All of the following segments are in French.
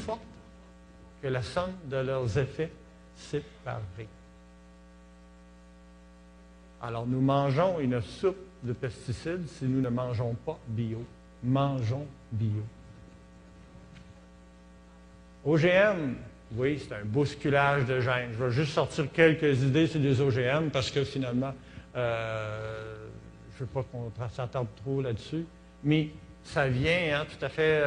forte que la somme de leurs effets séparés. Alors, nous mangeons une soupe de pesticides si nous ne mangeons pas bio. Mangeons bio. OGM, oui, c'est un bousculage de gènes. Je vais juste sortir quelques idées sur les OGM parce que finalement, je ne veux pas qu'on s'attarde trop là-dessus, mais ça vient tout à fait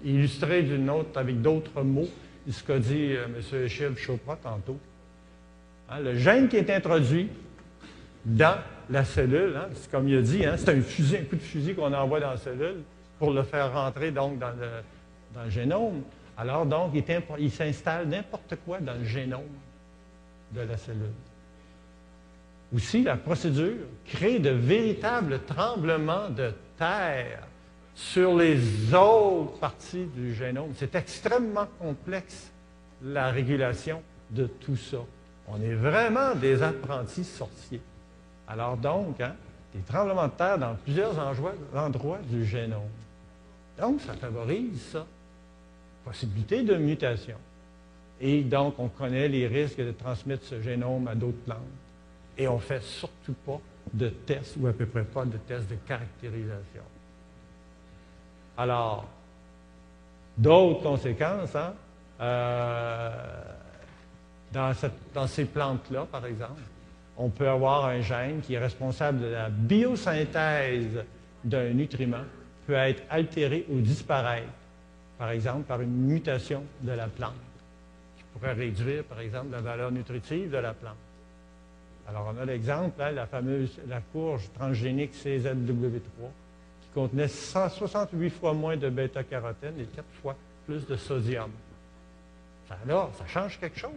illustrer avec d'autres mots ce qu'a dit M. Achille Chopra tantôt. Le gène qui est introduit dans la cellule, c'est comme il a dit, c'est un coup de fusil qu'on envoie dans la cellule pour le faire rentrer donc dans le génome. Alors donc, il s'installe n'importe quoi dans le génome de la cellule. Aussi, la procédure crée de véritables tremblements de terre sur les autres parties du génome. C'est extrêmement complexe, la régulation de tout ça. On est vraiment des apprentis sorciers. Alors donc, des tremblements de terre dans plusieurs endroits du génome. Donc, ça favorise ça. Possibilité de mutation. Et donc, on connaît les risques de transmettre ce génome à d'autres plantes. Et on ne fait surtout pas de tests, ou à peu près pas de tests de caractérisation. Alors, d'autres conséquences, dans ces plantes-là, par exemple, on peut avoir un gène qui est responsable de la biosynthèse d'un nutriment, peut être altéré ou disparaître, par exemple, par une mutation de la plante, qui pourrait réduire, par exemple, la valeur nutritive de la plante. Alors, on a l'exemple, la courge transgénique CZW3, qui contenait 168 fois moins de bêta-carotène et 4 fois plus de sodium. Alors, ça change quelque chose.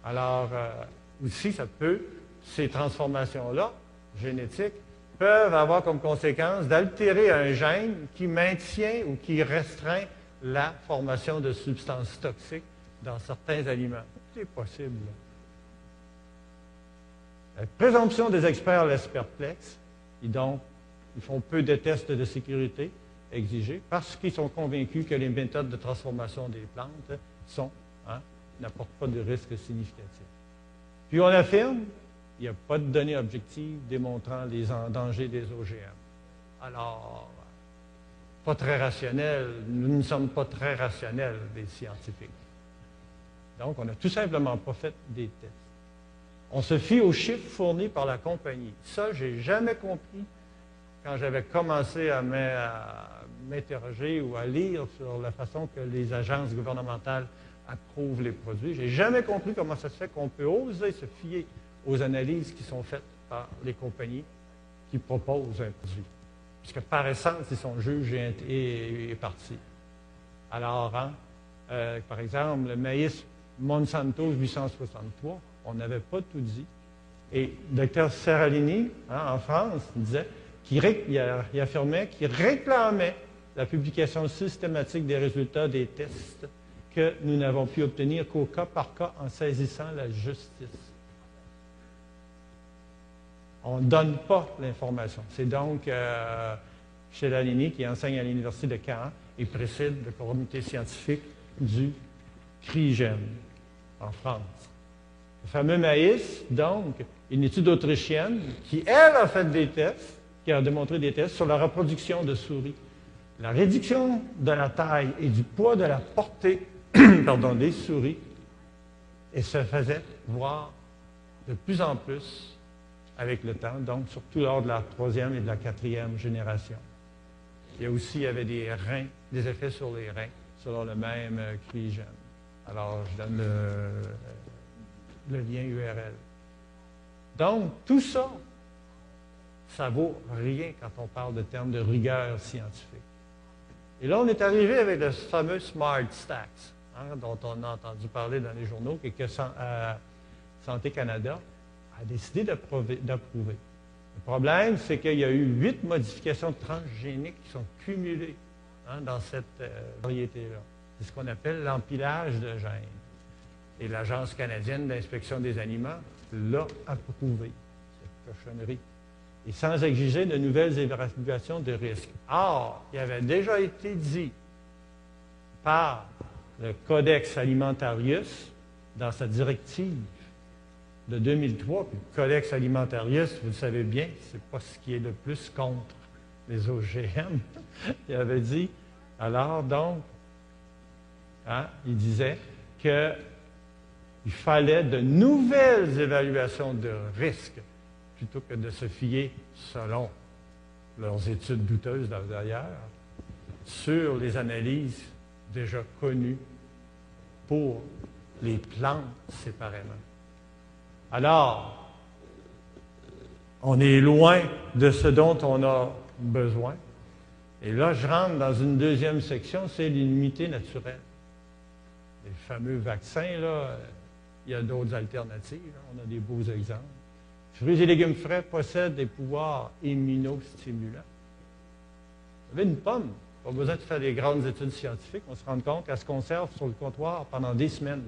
Alors, aussi, ces transformations-là, génétiques, peuvent avoir comme conséquence d'altérer un gène qui maintient ou qui restreint la formation de substances toxiques dans certains aliments. C'est possible. La présomption des experts laisse perplexe, et donc, ils font peu de tests de sécurité exigés parce qu'ils sont convaincus que les méthodes de transformation des plantes n'apportent pas de risque significatif. Puis on affirme qu'il n'y a pas de données objectives démontrant les dangers des OGM. Alors, pas très rationnel, nous ne sommes pas très rationnels, des scientifiques. Donc, on n'a tout simplement pas fait des tests. On se fie aux chiffres fournis par la compagnie. Ça, je n'ai jamais compris quand j'avais commencé à m'interroger ou à lire sur la façon que les agences gouvernementales approuvent les produits. Je n'ai jamais compris comment ça se fait qu'on peut oser se fier aux analyses qui sont faites par les compagnies qui proposent un produit. Puisque par essence, ils sont juges et partis. Alors, par exemple, le maïs Monsanto 863, on n'avait pas tout dit. Et le Dr Seralini, en France, disait il affirmait qu'il réclamait la publication systématique des résultats des tests que nous n'avons pu obtenir qu'au cas par cas en saisissant la justice. On ne donne pas l'information. C'est donc Seralini qui enseigne à l'Université de Caen et préside le comité scientifique du CRIGEM en France. Le fameux maïs, donc, une étude autrichienne qui, elle, a fait des tests, qui a démontré des tests sur la reproduction de souris. La réduction de la taille et du poids de la portée des souris, et se faisait voir de plus en plus avec le temps, donc surtout lors de la 3e et de la 4e génération. Il y avait des effets sur les reins, selon le même CRIGEM. Alors, je donne le lien URL. Donc, tout ça, ça vaut rien quand on parle de termes de rigueur scientifique. Et là, on est arrivé avec le fameux Smart Stacks, dont on a entendu parler dans les journaux et que Santé Canada a décidé d'approuver. Le problème, c'est qu'il y a eu 8 modifications transgéniques qui sont cumulées dans cette variété-là. C'est ce qu'on appelle l'empilage de gènes. Et l'Agence canadienne d'inspection des aliments l'a approuvé, cette cochonnerie. Et sans exiger de nouvelles évaluations de risque. Or, il avait déjà été dit par le Codex Alimentarius, dans sa directive de 2003, puis le Codex Alimentarius, vous le savez bien, c'est pas ce qui est le plus contre les OGM. Il avait dit, alors donc, il disait qu'il fallait de nouvelles évaluations de risque plutôt que de se fier, selon leurs études douteuses d'ailleurs, sur les analyses déjà connues pour les plantes séparément. Alors, on est loin de ce dont on a besoin. Et là, je rentre dans une deuxième section, c'est l'immunité naturelle. Les fameux vaccins, là, il y a d'autres alternatives. On a des beaux exemples. Fruits et légumes frais possèdent des pouvoirs immunostimulants. Vous avez une pomme, pas besoin de faire des grandes études scientifiques. On se rend compte qu'elle se conserve sur le comptoir pendant des semaines,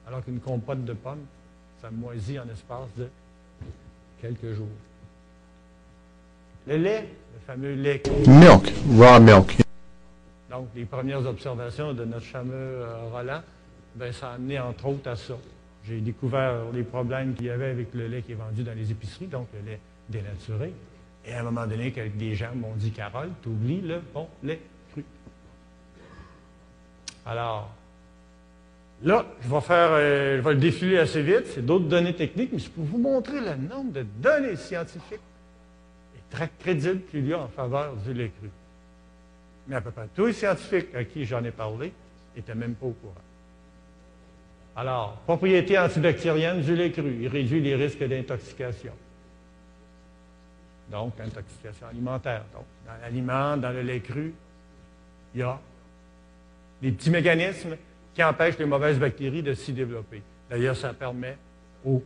alors qu'une compote de pommes, ça moisit en espace de quelques jours. Le lait, le fameux lait. Milk, raw milk. Donc, les premières observations de notre fameux Roland, bien, ça a amené entre autres à ça. J'ai découvert les problèmes qu'il y avait avec le lait qui est vendu dans les épiceries, donc le lait dénaturé. Et à un moment donné, des gens m'ont dit, Carole, tu oublies le bon lait cru. Alors, là, je vais le défiler assez vite. C'est d'autres données techniques, mais c'est pour vous montrer le nombre de données scientifiques et très crédibles qu'il y a en faveur du lait cru. Mais à peu près tous les scientifiques à qui j'en ai parlé n'étaient même pas au courant. Alors, propriété antibactérienne du lait cru. Il réduit les risques d'intoxication. Donc, intoxication alimentaire. Donc, dans l'aliment, dans le lait cru, il y a des petits mécanismes qui empêchent les mauvaises bactéries de s'y développer. D'ailleurs, ça permet aux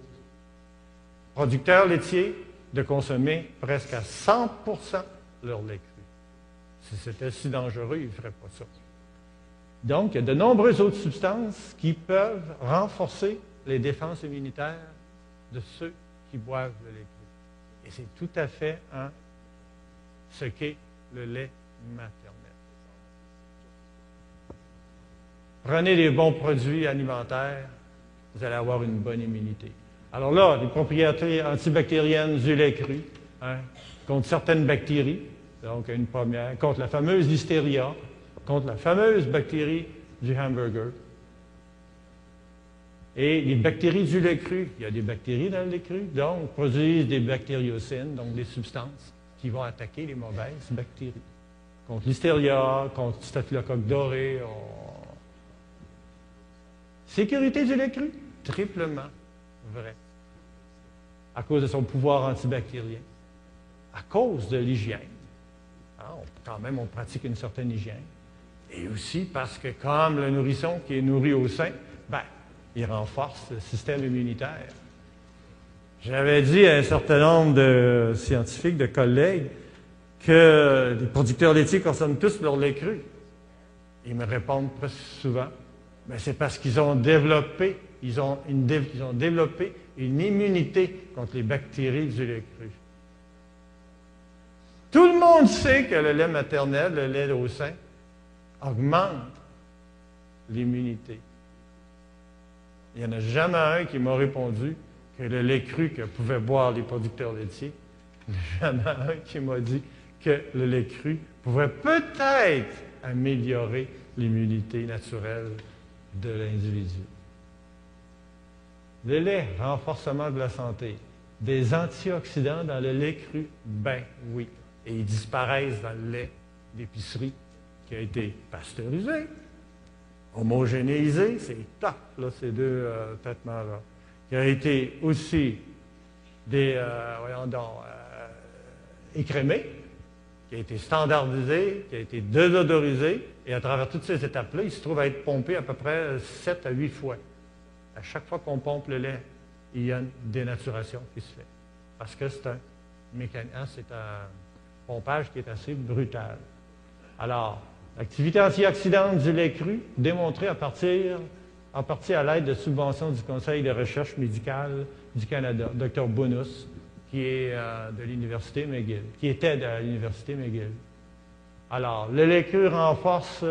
producteurs laitiers de consommer presque à 100% leur lait cru. Si c'était si dangereux, ils ne feraient pas ça. Donc, il y a de nombreuses autres substances qui peuvent renforcer les défenses immunitaires de ceux qui boivent le lait cru. Et c'est tout à fait ce qu'est le lait maternel. Prenez des bons produits alimentaires, vous allez avoir une bonne immunité. Alors là, les propriétés antibactériennes du lait cru, contre certaines bactéries, donc une première, contre la fameuse listeria, contre la fameuse bactérie du hamburger. Et les bactéries du lait cru, il y a des bactéries dans le lait cru, donc produisent des bactériocines, donc des substances qui vont attaquer les mauvaises bactéries. Contre listeria, contre staphylocoque doré. Sécurité du lait cru, triplement vrai. À cause de son pouvoir antibactérien, à cause de l'hygiène. Quand même, on pratique une certaine hygiène. Et aussi parce que comme le nourrisson qui est nourri au sein, il renforce le système immunitaire. J'avais dit à un certain nombre de scientifiques, de collègues, que les producteurs laitiers consomment tous leur lait cru. Ils me répondent presque souvent, c'est parce qu'ils ont développé, développé une immunité contre les bactéries du lait cru. Tout le monde sait que le lait maternel, le lait au sein, augmente l'immunité. Il n'y en a jamais un qui m'a répondu que le lait cru que pouvaient boire les producteurs laitiers, il n'y en a jamais un qui m'a dit que le lait cru pouvait peut-être améliorer l'immunité naturelle de l'individu. Le lait, renforcement de la santé. Des antioxydants dans le lait cru? Oui. Et ils disparaissent dans le lait d'épicerie qui a été pasteurisé, homogénéisé, c'est top, là, ces deux traitements-là, qui a été aussi écrémé, qui a été standardisé, qui a été désodorisé, et à travers toutes ces étapes-là, il se trouve à être pompé à peu près 7 à 8 fois. À chaque fois qu'on pompe le lait, il y a une dénaturation qui se fait. Parce que c'est un mécanisme, c'est un pompage qui est assez brutal. Alors, l'activité antioxydante du lait cru, démontrée en partie à l'aide de subventions du Conseil de recherche médicale du Canada, Dr Bonus, qui est de l'Université McGill, qui était de l'Université McGill. Alors, le lait cru renforce